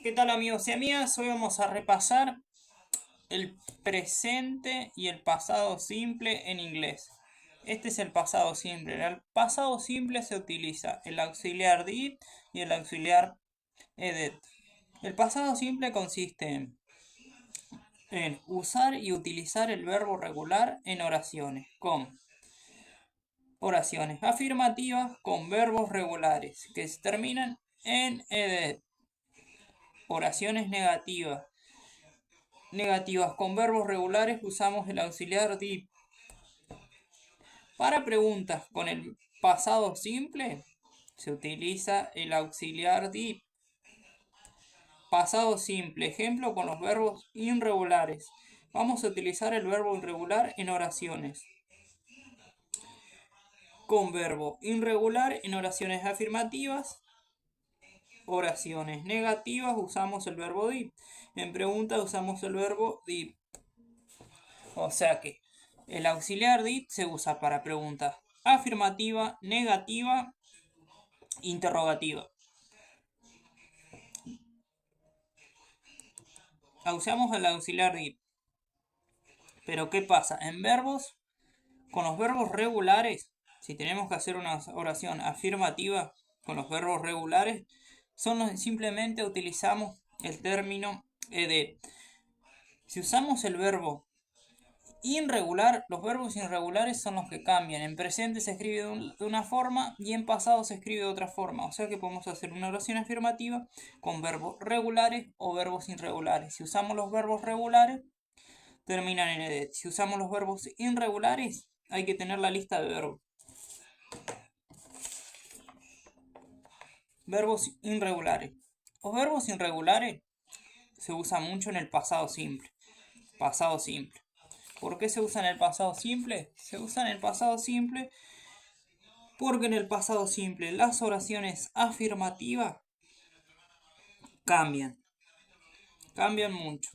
¿Qué tal amigos y amigas? Hoy vamos a repasar el presente y el pasado simple en inglés. Este es el pasado simple. En el pasado simple se utiliza el auxiliar did y el auxiliar ed. El pasado simple consiste en usar y utilizar el verbo regular en oraciones, con oraciones afirmativas con verbos regulares que se terminan en ed. Oraciones negativas con verbos regulares usamos el auxiliar did. Para preguntas con el pasado simple se utiliza el auxiliar did. Pasado simple, ejemplo con los verbos irregulares. Vamos a utilizar el verbo irregular en oraciones. Con verbo irregular en oraciones afirmativas. Oraciones negativas usamos el verbo did. En preguntas usamos el verbo did. O sea que el auxiliar did se usa para preguntas afirmativa, negativa, interrogativa. Usamos el auxiliar did. Pero ¿qué pasa? En verbos, con los verbos regulares, si tenemos que hacer una oración afirmativa con los verbos regulares, simplemente utilizamos el término ed. Si usamos el verbo irregular, los verbos irregulares son los que cambian. En presente se escribe de una forma y en pasado se escribe de otra forma. O sea que podemos hacer una oración afirmativa con verbos regulares o verbos irregulares. Si usamos los verbos regulares, terminan en ed. Si usamos los verbos irregulares, hay que tener la lista de verbos. Verbos irregulares. Los verbos irregulares se usan mucho en el pasado simple. Pasado simple. ¿Por qué se usa en el pasado simple? Se usa en el pasado simple porque en el pasado simple las oraciones afirmativas cambian. Cambian mucho.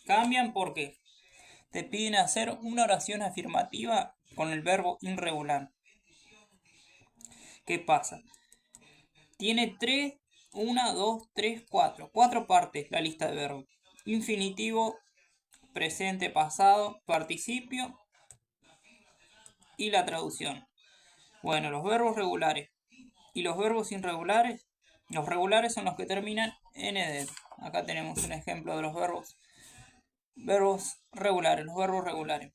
Cambian porque te piden hacer una oración afirmativa con el verbo irregular. ¿Qué pasa? Tiene 1, 2, 3, 4. 4 partes la lista de verbos. Infinitivo, presente, pasado, participio y la traducción. Bueno, los verbos regulares y los verbos irregulares. Los regulares son los que terminan en ed. Acá tenemos un ejemplo de los verbos regulares, los verbos regulares.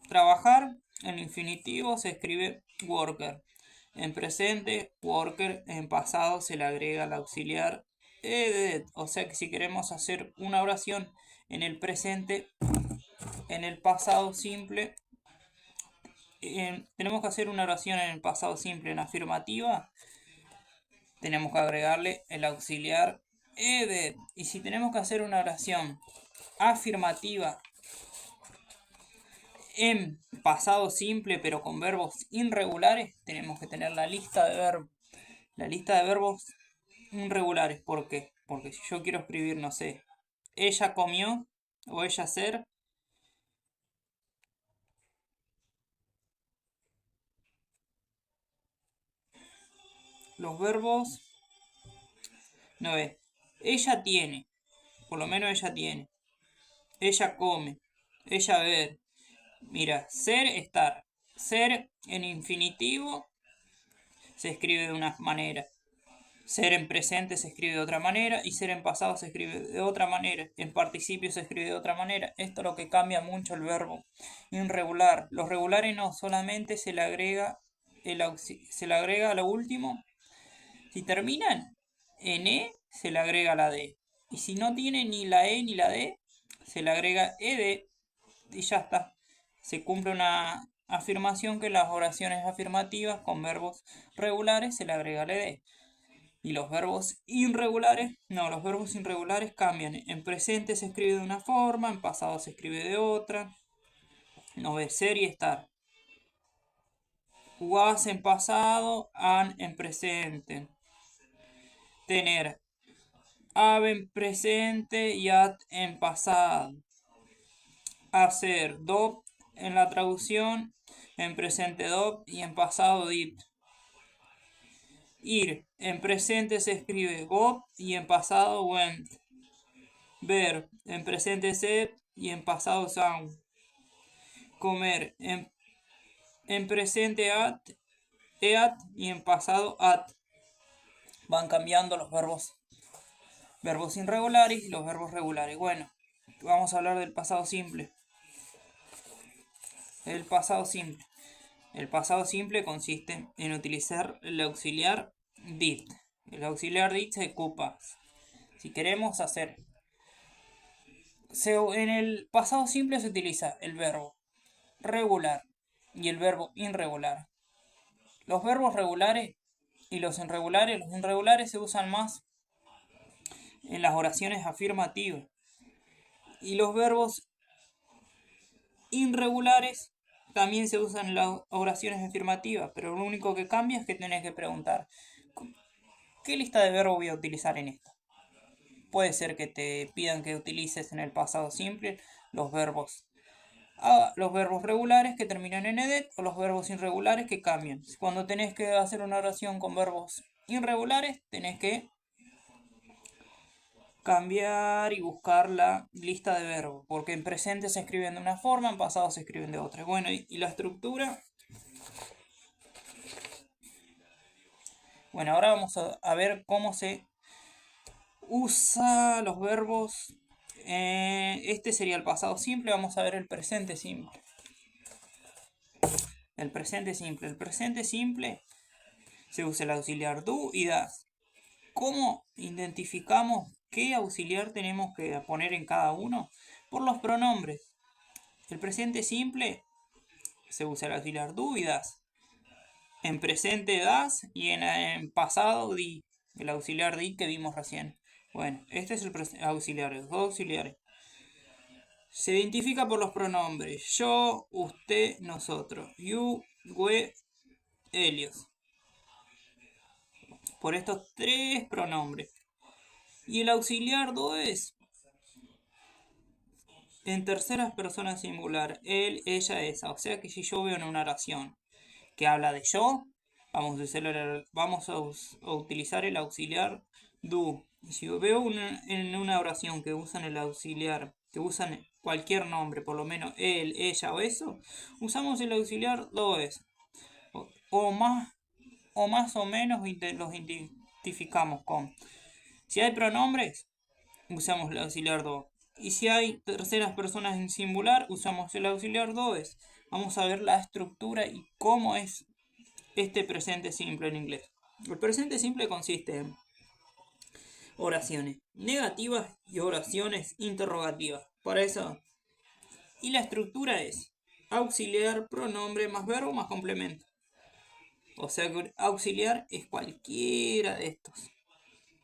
Trabajar, en infinitivo se escribe worker. En presente, worker. En pasado se le agrega el auxiliar ed. O sea que si queremos hacer una oración en el presente, en el pasado simple, tenemos que hacer una oración en el pasado simple en afirmativa, tenemos que agregarle el auxiliar ed. Y si tenemos que hacer una oración afirmativa en pasado simple pero con verbos irregulares, tenemos que tener la lista de verbos. La lista de verbos irregulares. ¿Por qué? Porque si yo quiero escribir, no sé, ella comió o ella ser, los verbos, no es, ella tiene, por lo menos ella tiene, ella come, ella ver. Mira, ser, estar. Ser en infinitivo se escribe de una manera. Ser en presente se escribe de otra manera y ser en pasado se escribe de otra manera. En participio se escribe de otra manera. Esto es lo que cambia mucho el verbo irregular. Los regulares no, solamente se le agrega a lo último. Si terminan en e, se le agrega la d. Y si no tiene ni la e ni la d, se le agrega ed y ya está. Se cumple una afirmación que en las oraciones afirmativas con verbos regulares se le agrega la ed. Y los verbos irregulares, no, los verbos irregulares cambian. En presente se escribe de una forma, en pasado se escribe de otra. No ves, ser y estar. Was en pasado, an en presente. Tener, have en presente y at en pasado. Hacer, do en la traducción, en presente do y en pasado did. Ir, en presente se escribe got y en pasado went. Ver, en presente set y en pasado sound. Comer, en presente eat y en pasado at. Van cambiando los verbos irregulares y los verbos regulares. Bueno, vamos a hablar del pasado simple. El pasado simple. El pasado simple consiste en utilizar el auxiliar did. El auxiliar did se ocupa si queremos hacer. En el pasado simple se utiliza el verbo regular y el verbo irregular. Los verbos regulares y los irregulares se usan más en las oraciones afirmativas. Y los verbos irregulares también se usan en las oraciones afirmativas, pero lo único que cambia es que tenés que preguntar, ¿qué lista de verbos voy a utilizar en esta? Puede ser que te pidan que utilices en el pasado simple los verbos regulares que terminan en ed o los verbos irregulares que cambian. Cuando tenés que hacer una oración con verbos irregulares, tenés que cambiar y buscar la lista de verbos, porque en presente se escriben de una forma, en pasado se escriben de otra. Bueno, y la estructura. Bueno, ahora vamos a ver cómo se usa los verbos. Este sería el pasado simple, vamos a ver el presente simple. El presente simple se usa el auxiliar do y das. ¿Cómo identificamos qué auxiliar tenemos que poner en cada uno? Por los pronombres. El presente simple se usa el auxiliar do y das. En presente das y en pasado di. El auxiliar di que vimos recién. Bueno, este es el auxiliar, los dos auxiliares. Se identifica por los pronombres yo, usted, nosotros. You, we, ellos. Por estos tres pronombres. Y el auxiliar do es en terceras personas singular. Él, ella, esa. O sea que si yo veo en una oración que habla de yo, vamos a utilizar el auxiliar do. Y si veo en una oración que usan el auxiliar, que usan cualquier nombre, por lo menos él, ella o eso, usamos el auxiliar do es. O más o menos los identificamos con. Si hay pronombres, usamos el auxiliar do. Y si hay terceras personas en singular, usamos el auxiliar do es. Vamos a ver la estructura y cómo es este presente simple en inglés. El presente simple consiste en oraciones negativas y oraciones interrogativas. Para eso. Y la estructura es auxiliar, pronombre, más verbo, más complemento. O sea que auxiliar es cualquiera de estos.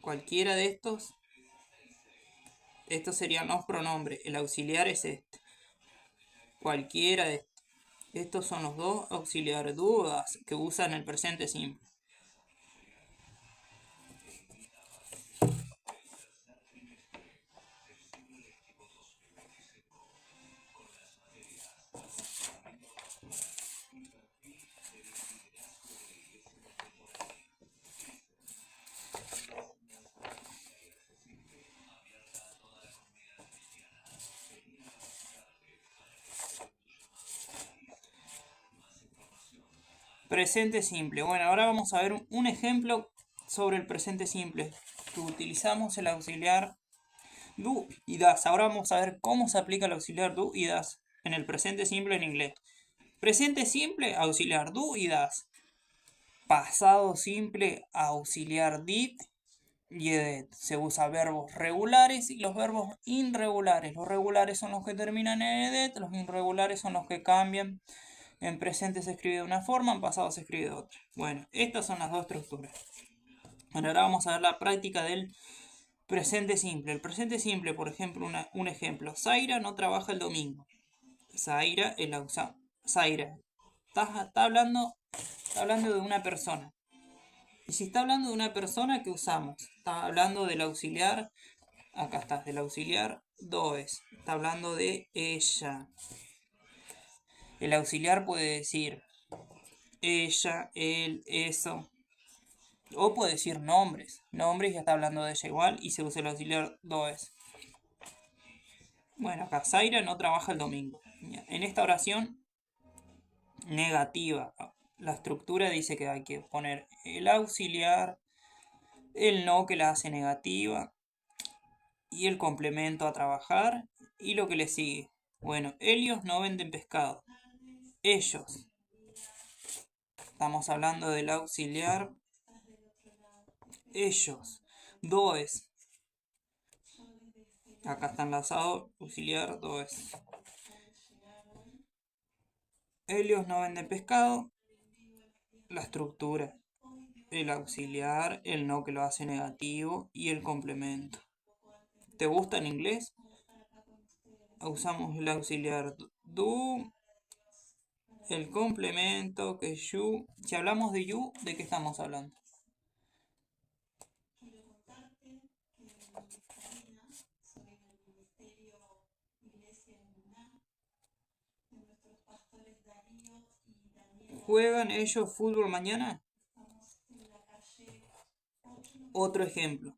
Cualquiera de estos. Estos serían los pronombres. El auxiliar es este. Cualquiera de estos. Estos son los dos auxiliares dudas que usan el presente simple. Presente simple. Bueno, ahora vamos a ver un ejemplo sobre el presente simple. Que utilizamos el auxiliar do y das. Ahora vamos a ver cómo se aplica el auxiliar do y das en el presente simple en inglés. Presente simple, auxiliar do y das. Pasado simple, auxiliar did y ed. Se usa verbos regulares y los verbos irregulares. Los regulares son los que terminan en ed, los irregulares son los que cambian. En presente se escribe de una forma, en pasado se escribe de otra. Bueno, estas son las dos estructuras. Bueno, ahora vamos a ver la práctica del presente simple. El presente simple, por ejemplo, un ejemplo. Zaira no trabaja el domingo. Zaira, Zaira. Está hablando de una persona. Y si está hablando de una persona, ¿qué usamos? Está hablando del auxiliar. Acá está, del auxiliar does. Está hablando de ella. El auxiliar puede decir ella, él, eso. O puede decir nombres. Nombres ya está hablando de ella igual y se usa el auxiliar does. Bueno, acá Zaira no trabaja el domingo. En esta oración negativa, la estructura dice que hay que poner el auxiliar, el no que la hace negativa y el complemento a trabajar y lo que le sigue. Bueno, ellos no venden pescado. Ellos. Estamos hablando del auxiliar. Ellos. Does. Acá está enlazado auxiliar does. Ellos no venden pescado. La estructura. El auxiliar, el no que lo hace negativo y el complemento. ¿Te gusta en inglés? Usamos el auxiliar do, el complemento que es you. Si hablamos de you, ¿de qué estamos hablando? ¿Juegan ellos fútbol mañana? Otro ejemplo.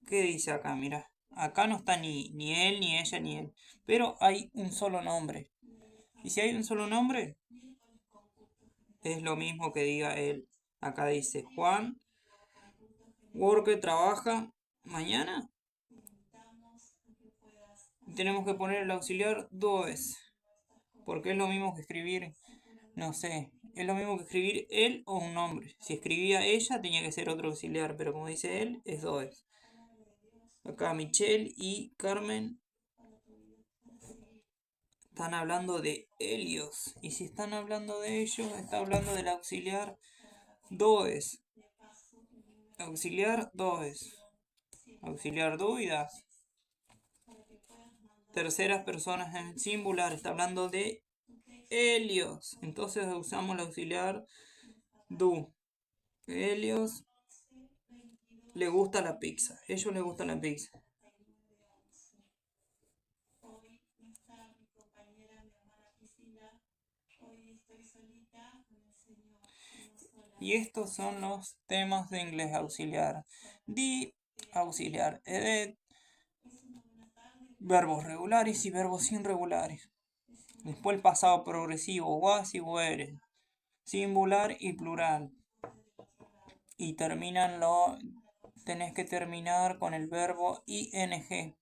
¿Qué dice acá? Mira, acá no está ni él, ni ella, ni él. Pero hay un solo nombre. Y si hay un solo nombre, es lo mismo que diga él. Acá dice Juan, work trabaja mañana. Tenemos que poner el auxiliar does. Porque es lo mismo que escribir, no sé, es lo mismo que escribir él o un nombre. Si escribía ella, tenía que ser otro auxiliar, pero como dice él, es does. Acá Michelle y Carmen están hablando de Helios. Y si están hablando de ellos, está hablando del auxiliar does. Auxiliar does. Auxiliar do y das. Terceras personas en singular, está hablando de Helios. Entonces usamos el auxiliar do. Helios le gusta la pizza. Ellos les gusta la pizza. Y estos son los temas de inglés auxiliar. Di, auxiliar, ed, verbos regulares y verbos irregulares. Después el pasado progresivo, was y were, singular y plural. Y tenés que terminar con el verbo ing.